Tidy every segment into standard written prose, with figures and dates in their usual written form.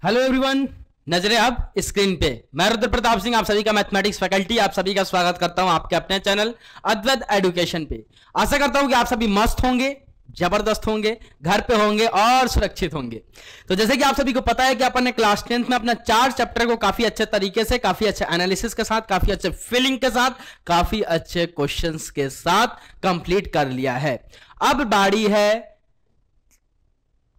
Hello everyone, नजरें अब screen पे। मैं रुद्र प्रताप सिंह आप सभी का मैथमेटिक्स फैकल्टी आप सभी का स्वागत करता हूं आपके अपने चैनल अद्वैत एजुकेशन पे। आशा करता हूं कि आप सभी मस्त होंगे, जबरदस्त होंगे, घर पे होंगे और सुरक्षित होंगे। तो जैसे कि आप सभी को पता है कि अपन ने क्लास 10th में अपना 4 चैप्टर को काफी अच्छे तरीके से, काफी अच्छे एनालिसिस के साथ, काफी अच्छे फीलिंग के साथ, काफी अच्छे क्वेश्चंस के साथ कंप्लीट कर लिया है। अब बारी है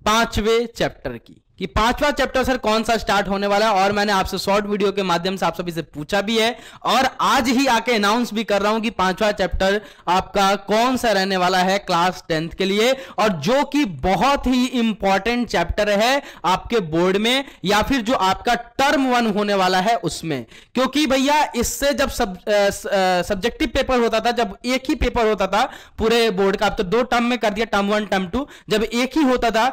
5वें चैप्टर की कि 5वां चैप्टर सर कौन सा स्टार्ट होने वाला है। और मैंने आपसे शॉर्ट वीडियो के माध्यम से आप सभी से पूछा भी है और आज ही आके अनाउंस भी कर रहा हूं कि 5वां चैप्टर आपका कौन सा रहने वाला है क्लास 10th के लिए, और जो कि बहुत ही इंपॉर्टेंट चैप्टर है आपके बोर्ड में या फिर जो आपका टर्म 1 होने वाला है उसमें। क्योंकि भैया इससे जब सब्जेक्टिव पेपर होता था, जब एक ही पेपर होता था पूरे बोर्ड का, अब तो 2 टर्म में कर दिया, टर्म 1 टर्म 2, जब एक ही होता था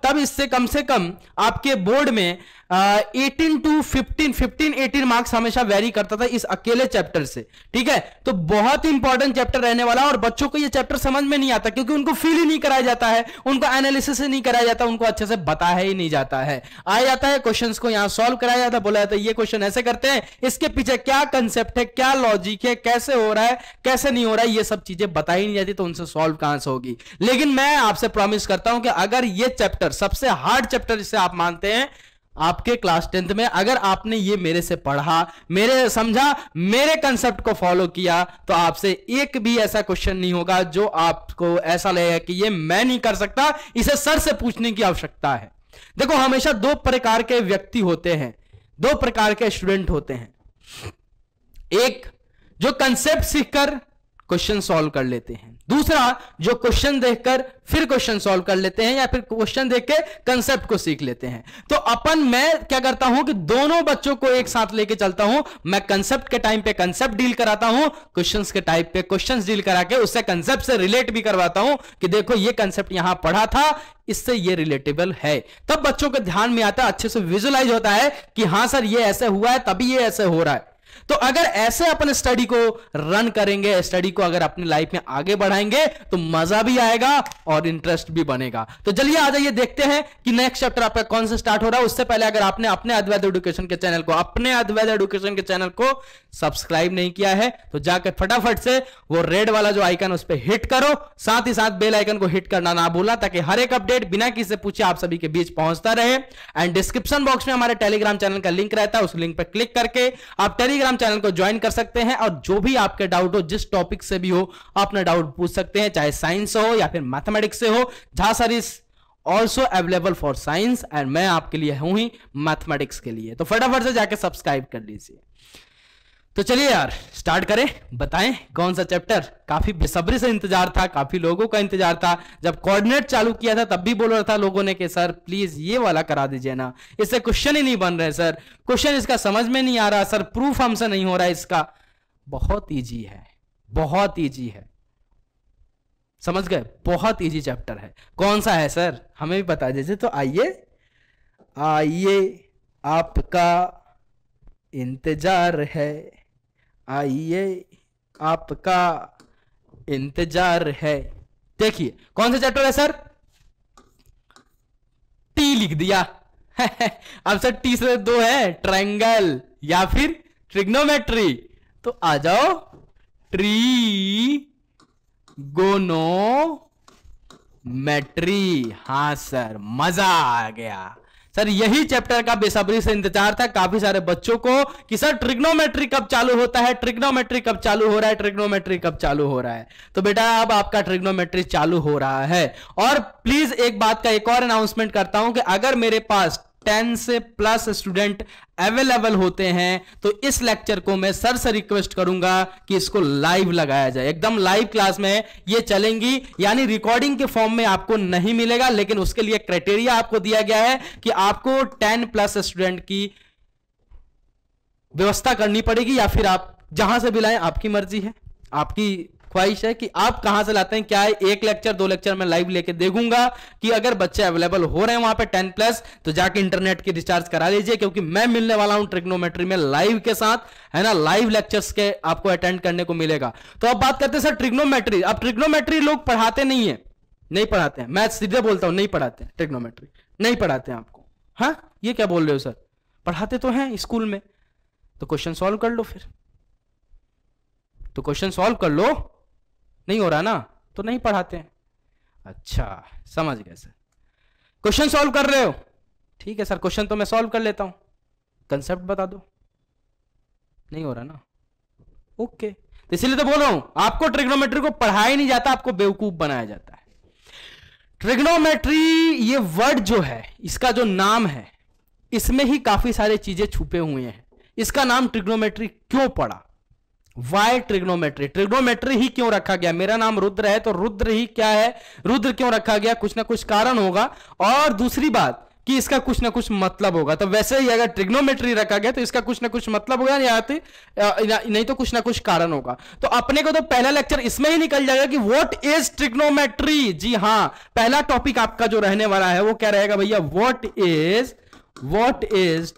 तब इससे कम से कम आपके बोर्ड में 18 to 15 मार्क्स हमेशा वेरी करता था इस अकेले चैप्टर से। ठीक है, तो बहुत इंपॉर्टेंट चैप्टर रहने वाला। और बच्चों को ये चैप्टर समझ में नहीं आता क्योंकि उनको फील ही नहीं कराया जाता है, उनको एनालिसिस ही नहीं कराया जाता, उनको अच्छे से बताया ही नहीं जाता है। आया जाता है क्वेश्चंस को यहां सॉल्व कराया जाता है, बोला जाता है ये क्वेश्चन ऐसे करते हैं, इसके पीछे क्या कंसेप्ट है, क्या लॉजिक है, कैसे हो रहा है, कैसे नहीं हो रहा है, ये सब चीजें बताई नहीं जाती, तो उनसे सॉल्व कहां से होगी। लेकिन मैं आपसे प्रॉमिस करता हूं कि अगर ये चैप्टर सबसे हार्ड चैप्टर जिसे आप मानते हैं आपके क्लास 10th में, अगर आपने ये मेरे से पढ़ा, मेरे समझा, मेरे कंसेप्ट को फॉलो किया, तो आपसे एक भी ऐसा क्वेश्चन नहीं होगा जो आपको ऐसा लगेगा कि ये मैं नहीं कर सकता, इसे सर से पूछने की आवश्यकता है। देखो, हमेशा 2 प्रकार के व्यक्ति होते हैं, 2 प्रकार के स्टूडेंट होते हैं। एक जो कंसेप्ट सीखकर क्वेश्चन सॉल्व कर लेते हैं, दूसरा जो क्वेश्चन देखकर फिर क्वेश्चन सॉल्व कर लेते हैं या फिर क्वेश्चन देख के कंसेप्ट को सीख लेते हैं। तो मैं क्या करता हूं कि दोनों बच्चों को एक साथ लेके चलता हूं। मैं कंसेप्ट के टाइम पे कंसेप्ट डील कराता हूं, क्वेश्चंस के टाइप पे क्वेश्चंस डील करा के उससे कंसेप्ट से रिलेट भी करवाता हूं कि देखो ये कंसेप्ट यहां पढ़ा था, इससे ये रिलेटेबल है। तब बच्चों के ध्यान में आता है, अच्छे से विजुअलाइज होता है कि हां सर ये ऐसे हुआ है तभी ये ऐसे हो रहा है। तो अगर ऐसे अपन स्टडी को रन करेंगे, स्टडी को अगर अपनी लाइफ में आगे बढ़ाएंगे तो मजा भी आएगा और इंटरेस्ट भी बनेगा। तो चलिए आ जाइए, देखते हैं कि नेक्स्ट चैप्टर आपका कौन सा स्टार्ट हो रहा है। उससे पहले अगर आपने अपने अद्वैत एजुकेशन के चैनल को सब्सक्राइब नहीं किया है तो जाकर फटाफट से वो रेड वाला जो आइकन उस पर हिट करो, साथ ही साथ बेल आइकन को हिट करना ना भूलना, ताकि हर एक अपडेट बिना किसी से पूछे आप सभी के बीच पहुंचता रहे। एंड डिस्क्रिप्शन बॉक्स में हमारे टेलीग्राम चैनल का लिंक रहता है, उस लिंक पर क्लिक करके आप टेलीग्राम चैनल को ज्वाइन कर सकते हैं और जो भी आपके डाउट हो, जिस टॉपिक से भी हो, अपना डाउट पूछ सकते हैं, चाहे साइंस हो या फिर मैथमेटिक्स से हो। जहां sir is also available for science and मैं आपके लिए हूं ही मैथमेटिक्स के लिए। तो फटाफट से जाके सब्सक्राइब कर लीजिए। तो चलिए यार स्टार्ट करें, बताएं कौन सा चैप्टर। काफी बेसब्री से इंतजार था, काफी लोगों का इंतजार था। जब कोऑर्डिनेट चालू किया था तब भी बोल रहा था लोगों ने कि सर प्लीज ये वाला करा दीजिए ना, इससे क्वेश्चन ही नहीं बन रहे सर, क्वेश्चन इसका समझ में नहीं आ रहा सर, प्रूफ हमसे नहीं हो रहा है इसका। बहुत ईजी है, बहुत ईजी है, समझ गए, बहुत ईजी चैप्टर है। कौन सा है सर हमें भी बता दीजिए। तो आइए आपका इंतजार है, आइए आपका इंतजार है। देखिए कौन सा चैप्टर है सर, टी लिख दिया। अब सर टी से 2 है, ट्रायंगल या फिर ट्रिग्नोमेट्री। तो आ जाओ, ट्रीगोनोमेट्री। हाँ सर, मजा आ गया सर। यही चैप्टर का बेसब्री से इंतजार था काफी सारे बच्चों को कि सर ट्रिग्नोमेट्री कब चालू होता है, ट्रिग्नोमेट्री कब चालू हो रहा है, ट्रिग्नोमेट्री कब चालू हो रहा है। तो बेटा अब आपका ट्रिग्नोमेट्री चालू हो रहा है। और प्लीज एक बात का एक और अनाउंसमेंट करता हूं कि अगर मेरे पास 10 से प्लस स्टूडेंट अवेलेबल होते हैं तो इस लेक्चर को मैं सर से रिक्वेस्ट करूंगा कि इसको लाइव लगाया जाए, एकदम लाइव क्लास में ये चलेंगी, यानी रिकॉर्डिंग के फॉर्म में आपको नहीं मिलेगा। लेकिन उसके लिए क्राइटेरिया आपको दिया गया है कि आपको 10 प्लस स्टूडेंट की व्यवस्था करनी पड़ेगी, या फिर आप जहां से भी लाएं, आपकी मर्जी है, आपकी ख्वाहिश है कि आप कहां से लाते हैं। क्या है, 1 लेक्चर 2 लेक्चर में लाइव लेके देखूंगा कि अगर बच्चे अवेलेबल हो रहे हैं वहां पे 10 प्लस तो जाके इंटरनेट की रिचार्ज करा लीजिए, क्योंकि मैं मिलने वाला हूं ट्रिग्नोमेट्री में लाइव के साथ, है ना, लाइव लेक्चर्स के आपको अटेंड करने को मिलेगा। तो अब बात करते हैं सर ट्रिग्नोमेट्री। अब ट्रिग्नोमेट्री लोग पढ़ाते नहीं है, नहीं पढ़ाते हैं, मैं सीधे बोलता हूं नहीं पढ़ाते हैं, ट्रिग्नोमेट्री नहीं पढ़ाते हैं आपको। हाँ ये क्या बोल रहे हो सर? पढ़ाते तो हैं स्कूल में, तो क्वेश्चन सॉल्व कर लो फिर। तो क्वेश्चन सॉल्व कर लो, नहीं हो रहा ना तो नहीं पढ़ाते हैं। अच्छा समझ गए सर, क्वेश्चन सॉल्व कर रहे हो, ठीक है सर क्वेश्चन तो मैं सॉल्व कर लेता हूं, कंसेप्ट बता दो। नहीं हो रहा ना, ओके। तो इसीलिए तो बोल रहा हूं आपको ट्रिग्नोमेट्री को पढ़ाया ही नहीं जाता, आपको बेवकूफ बनाया जाता है। ट्रिग्नोमेट्री ये वर्ड जो है, इसका जो नाम है, इसमें ही काफी सारे चीजें छुपे हुए हैं। इसका नाम ट्रिग्नोमेट्री क्यों पड़ा? Y trigonometry? ट्रिग्नोमेट्री ही क्यों रखा गया? मेरा नाम रुद्र है तो रुद्र ही क्या है, रुद्र क्यों रखा गया? कुछ ना कुछ कारण होगा, और दूसरी बात कि इसका कुछ ना कुछ मतलब होगा। तो वैसे ही अगर ट्रिग्नोमेट्री रखा गया तो इसका कुछ ना कुछ मतलब होगा, नहीं तो कुछ ना कुछ कारण होगा। तो अपने को तो पहला लेक्चर इसमें ही निकल जाएगा कि व्हाट इज ट्रिग्नोमेट्री। जी हां, पहला टॉपिक आपका जो रहने वाला है वो क्या रहेगा भैया? व्हाट इज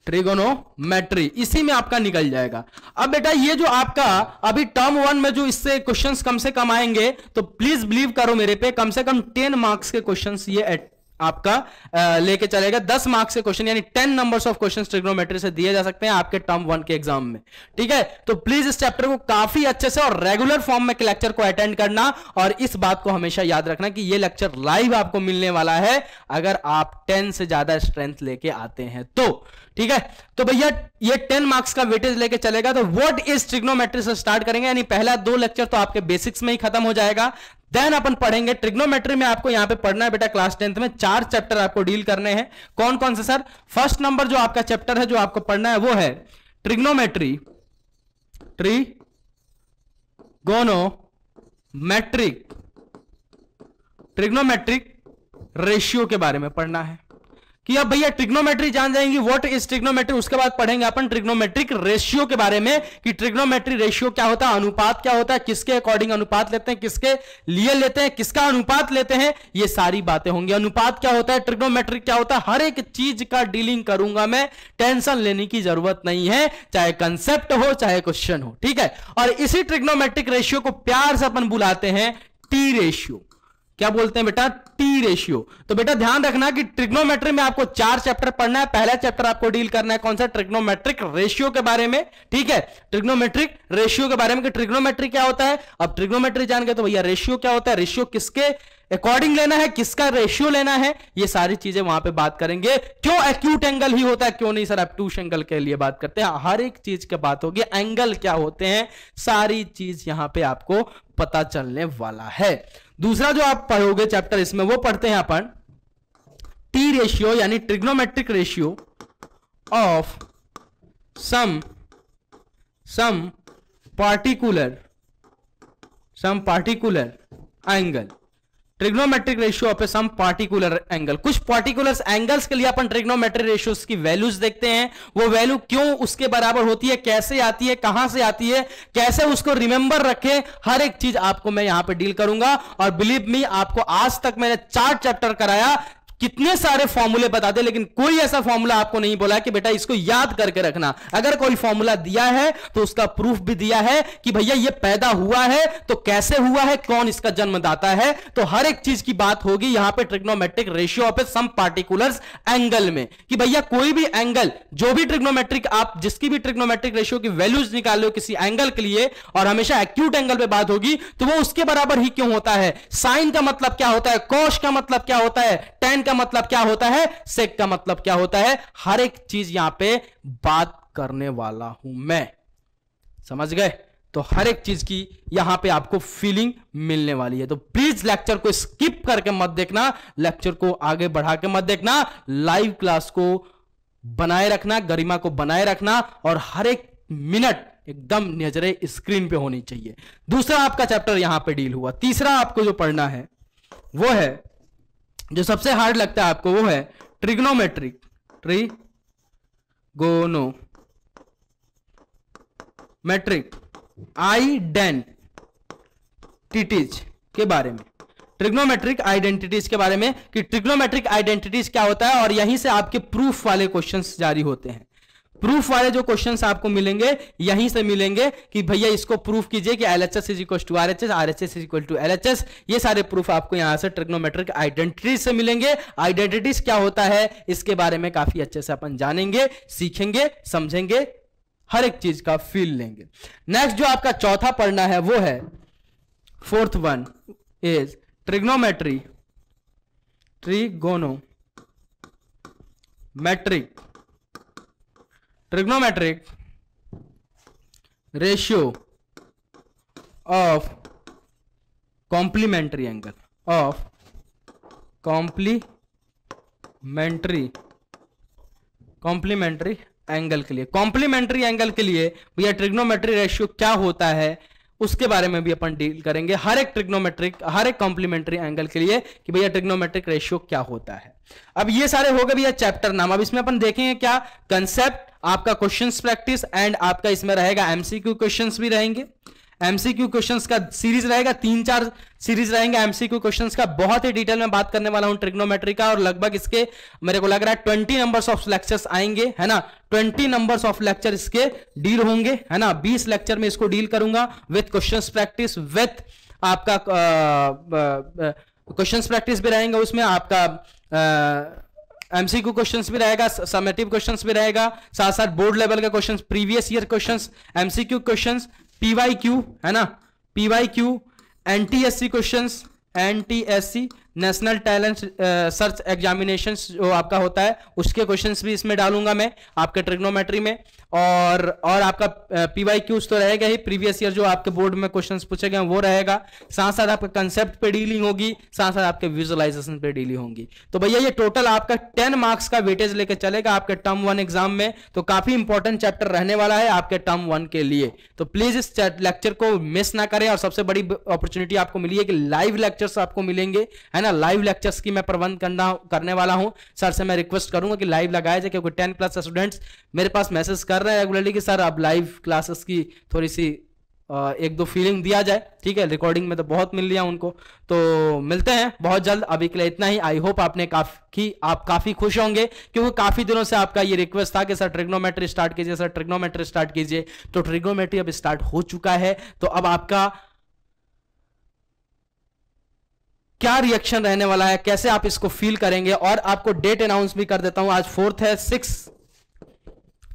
ट्रिगोनोमेट्री, इसी में आपका निकल जाएगा। अब बेटा ये जो आपका अभी टर्म 1 में जो इससे क्वेश्चंस कम से कम आएंगे, तो प्लीज बिलीव करो मेरे पे, कम से कम 10 मार्क्स के क्वेश्चंस ये आपका लेके चलेगा। 10 मार्क्स के क्वेश्चन यानी 10 नंबर्स ऑफ क्वेश्चंस ट्रिग्नोमेट्री से दिए जा सकते हैं आपके टर्म 1 के एग्जाम में, ठीक है। तो प्लीज इस चैप्टर को काफी अच्छे से और रेगुलर फॉर्म में लेक्चर को अटेंड करना, और इस बात को हमेशा याद रखना कि ये लेक्चर लाइव आपको मिलने वाला है अगर आप 10 से ज्यादा स्ट्रेंथ लेके आते हैं तो, ठीक है। तो भैया ये 10 मार्क्स का वेटेज लेके चलेगा। तो व्हाट इज ट्रिग्नोमेट्री से स्टार्ट करेंगे, यानी पहला 2 लेक्चर तो आपके बेसिक्स में ही खत्म हो जाएगा। देन अपन पढ़ेंगे ट्रिग्नोमेट्री में। आपको यहां पे पढ़ना है बेटा क्लास 10th में 4 चैप्टर आपको डील करने हैं। कौन कौन से सर? फर्स्ट नंबर जो आपका चैप्टर है जो आपको पढ़ना है वो है ट्रिग्नोमेट्री, ट्रिग्नोमेट्रिक रेशियो के बारे में पढ़ना है कि अब भैया ट्रिग्नोमेट्री जान जाएंगे व्हाट इज ट्रिग्नोमेट्री, उसके बाद पढ़ेंगे अपन ट्रिग्नोमेट्रिक रेशियो के बारे में कि ट्रिग्नोमेट्री रेशियो क्या होता है, अनुपात क्या होता है, किसके अकॉर्डिंग अनुपात लेते हैं, किसके लिए लेते हैं, किसका अनुपात लेते हैं, ये सारी बातें होंगी। अनुपात क्या होता है, ट्रिग्नोमेट्रिक क्या होता है, हर एक चीज का डीलिंग करूंगा मैं, टेंशन लेने की जरूरत नहीं है, चाहे कंसेप्ट हो चाहे क्वेश्चन हो, ठीक है। और इसी ट्रिग्नोमेट्रिक रेशियो को प्यार से अपन बुलाते हैं टी रेशियो। क्या बोलते हैं बेटा? T ratio. तो बेटा ध्यान रखना कि ट्रिग्नोमेट्री में आपको 4 चैप्टर पढ़ना है। पहला चैप्टर आपको डील करना है कौन सा? ट्रिग्नोमेट्रिक रेशियो के बारे में, ठीक है। ट्रिग्नोमेट्रिक रेशियो के बारे में कि ट्रिग्नोमेट्री क्या होता है। अब ट्रिग्नोमेट्री जान गए तो भैया रेशियो क्या होता है, रेशियो किसके अकॉर्डिंग लेना है, किसका रेशियो लेना है, ये सारी चीजें वहां पे बात करेंगे। क्यों एक्यूट एंगल ही होता है, क्यों नहीं सर ऑब्टूस एंगल के लिए बात करते हैं, हर एक चीज की बात होगी। एंगल क्या होते हैं, सारी चीज यहां पे आपको पता चलने वाला है। दूसरा जो आप पढ़ोगे चैप्टर इसमें वो पढ़ते हैं अपन टी रेशियो यानी trigonometric ratio of some particular angle. Trigonometric ratio of some particular angle. कुछ पार्टिकुलर एंगल्स के लिए अपन ट्रिग्नोमेट्रिक रेशियोज की वैल्यूज देखते हैं, वो वैल्यू क्यों उसके बराबर होती है, कैसे आती है, कहां से आती है, कैसे उसको रिमेंबर रखें, हर एक चीज आपको मैं यहां पे डील करूंगा। और बिलीव मी, आपको आज तक मैंने 4 चैप्टर कराया, कितने सारे फॉर्मूले बता दे, लेकिन कोई ऐसा फॉर्मूला आपको नहीं बोला कि बेटा इसको याद करके रखना। अगर कोई फॉर्मूला दिया है तो उसका प्रूफ भी दिया है कि भैया ये पैदा हुआ है तो कैसे हुआ है, कौन इसका जन्मदाता है। तो हर एक चीज की बात होगी यहां पे trigonometric ratio of some particular angle में कि भैया कोई भी एंगल, जो भी ट्रिग्नोमेट्रिक आप जिसकी भी ट्रिग्नोमेट्रिक रेशियो की वैल्यूज निकाल लो किसी एंगल के लिए, और हमेशा एक्यूट एंगल पे बात होगी, तो वो उसके बराबर ही क्यों होता है। साइन का मतलब क्या होता है, कॉस का मतलब क्या होता है, टेन का मतलब क्या होता है, सेक का मतलब क्या होता है, हर एक चीज यहां पे बात करने वाला हूं मैं, समझ गए। तो हर एक चीज की यहां पे आपको फीलिंग मिलने वाली है। तो प्लीज लेक्चर को स्किप करके मत देखना, लेक्चर को आगे बढ़ा के मत देखना, लाइव क्लास को बनाए रखना, गरिमा को बनाए रखना, और हर एक मिनट एकदम नजरें स्क्रीन पे होनी चाहिए। दूसरा आपका चैप्टर यहां पे डील हुआ। तीसरा आपको जो पढ़ना है वो है, जो सबसे हार्ड लगता है आपको, वो है ट्रिग्नोमेट्रिक आइडेंटिटीज के बारे में। ट्रिग्नोमेट्रिक आइडेंटिटीज के बारे में कि ट्रिग्नोमेट्रिक आइडेंटिटीज क्या होता है, और यहीं से आपके प्रूफ वाले क्वेश्चंस जारी होते हैं। प्रूफ वाले जो क्वेश्चंस आपको मिलेंगे यहीं से मिलेंगे कि भैया इसको प्रूफ कीजिए कि LHS is equal to RHS, RHS is equal to LHS। ये सारे प्रूफ आपको यहां से ट्रिग्नोमेट्रिक आइडेंटिटीज से मिलेंगे। आइडेंटिटीज क्या होता है इसके बारे में काफी अच्छे से अपन जानेंगे, सीखेंगे, समझेंगे, हर एक चीज का फील लेंगे। नेक्स्ट जो आपका चौथा पढ़ना है वो है fourth one is trigonometry, trigonometric ratio of complementary angle, complementary angle के लिए, कॉम्प्लीमेंट्री एंगल के लिए भैया ट्रिग्नोमेट्री रेशियो क्या होता है उसके बारे में भी अपन डील करेंगे, हर एक कॉम्प्लीमेंट्री एंगल के लिए कि भैया ट्रिग्नोमेट्रिक रेशियो क्या होता है। अब ये सारे हो गए भैया चैप्टर नाम। अब इसमें अपन देखेंगे क्या कंसेप्ट, आपका क्वेश्चंस प्रैक्टिस एंड आपका इसमें रहेगा एमसीक्यू क्वेश्चंस भी रहेंगे। एमसीक्यू क्वेश्चंस का सीरीज रहेगा, 3-4 सीरीज रहेंगे एमसीक्यू क्वेश्चंस का। बहुत ही डिटेल में बात करने वाला हूं ट्रिग्नोमेट्री का, और लगभग इसके मेरे को लग रहा है 20 नंबर्स ऑफ लेक्चर्स आएंगे, है ना। 20 नंबर्स ऑफ लेक्चर इसके डील होंगे, है ना। 20 लेक्चर में इसको डील करूंगा विथ क्वेश्चंस प्रैक्टिस, विथ आपका क्वेश्चंस प्रैक्टिस भी रहेंगे, उसमें आपका एमसीक्यू क्वेश्चंस भी रहेगा, समेटिव क्वेश्चंस भी रहेगा, साथ साथ बोर्ड लेवल के questions, previous year questions, MCQ questions, PYQ, है ना, PYQ, NTSC questions, NTSC national talent search examination जो आपका होता है उसके क्वेश्चंस भी इसमें डालूंगा मैं आपके ट्रिग्नोमेट्री में। और आपका पीवाईक्यूज तो रहेगा ही, प्रीवियस ईयर जो आपके बोर्ड में क्वेश्चंस पूछे गए वो रहेगा, साथ साथ आपका कंसेप्ट पे डीलिंग होगी, साथ साथ आपके विजुअलाइजेशन पे डीलिंग होगी। तो भैया ये टोटल आपका 10 मार्क्स का वेटेज लेके चलेगा आपके टर्म 1 एग्जाम में। तो काफी इंपॉर्टेंट चैप्टर रहने वाला है आपके टर्म 1 के लिए, तो प्लीज इस लेक्चर को मिस ना करें। और सबसे बड़ी अपॉर्चुनिटी आपको मिली है कि लाइव लेक्चर्स आपको मिलेंगे, है ना। लाइव लेक्चर्स की मैं प्रबंध करने वाला हूं, सर से मैं रिक्वेस्ट करूंगा कि लाइव लगाया जाए, क्योंकि 10+ स्टूडेंट्स मेरे पास मैसेज कर रहे हैं रेगुलरली कि सर अब लाइव क्लासेस की थोड़ी सी 1-2 फीलिंग दिया जाए, ठीक है। रिकॉर्डिंग में तो बहुत मिल लिया उनको, तो मिलते हैं बहुत जल्द। अभी के लिए इतना ही। आई होप आप काफी खुश होंगे, क्योंकि काफी दिनों से आपका ये रिक्वेस्ट था कि सर ट्रिग्नोमेट्री स्टार्ट कीजिए, सर ट्रिग्नोमेट्री स्टार्ट कीजिए। तो ट्रिग्नोमेट्री अब स्टार्ट हो चुका है, तो अब आपका क्या रिएक्शन रहने वाला है, कैसे आप इसको फील करेंगे, और आपको डेट अनाउंस भी कर देता हूं। आज 4th है,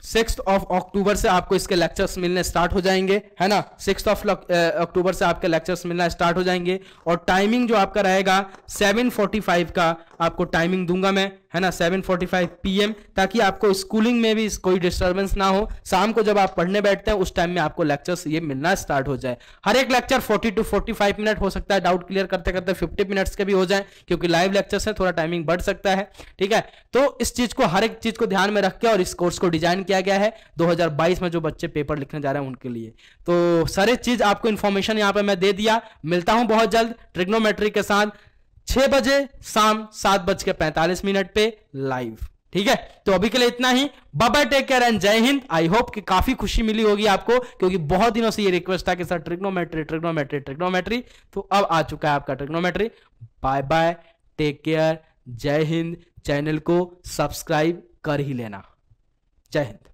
6th ऑफ अक्टूबर से आपको इसके लेक्चर्स मिलने स्टार्ट हो जाएंगे, है ना। 6th ऑफ अक्टूबर से आपके लेक्चर्स मिलना स्टार्ट हो जाएंगे। और टाइमिंग जो आपका रहेगा 7:45 का आपको टाइमिंग दूंगा मैं, है ना, 7:45 PM, ताकि आपको स्कूलिंग में भी कोई डिस्टर्बेंस ना हो। शाम को जब आप पढ़ने बैठते हैं उस टाइम में आपको लेक्चर्स ये मिलना स्टार्ट हो जाए। हर एक लेक्चर 40 to 45 मिनट हो सकता है, डाउट क्लियर करते करते 50 मिनट्स के भी हो जाए, क्योंकि लाइव लेक्चर्स है, थोड़ा टाइमिंग बढ़ सकता है, ठीक है। तो इस चीज को, हर एक चीज को ध्यान में रख के और इस कोर्स को डिजाइन किया गया है 2022 में जो बच्चे पेपर लिखने जा रहे हैं उनके लिए। तो सारी चीज आपको इंफॉर्मेशन यहां पे मैं दे दिया। मिलता हूं बहुत जल्द ट्रिग्नोमेट्री के साथ 6 बजे शाम 7:45 पे लाइव, ठीक है। तो अभी के लिए इतना ही। Bye bye, take care and जय हिंद। आई होप कि काफी खुशी मिली होगी आपको, क्योंकि बहुत दिनों से ये रिक्वेस्ट था कि सर ट्रिग्नोमेट्री, तो अब आ चुका है आपका trigonometry. Bye bye, take care, Jai Hind. Channel को सब्सक्राइब कर ही लेना। जय हिंद।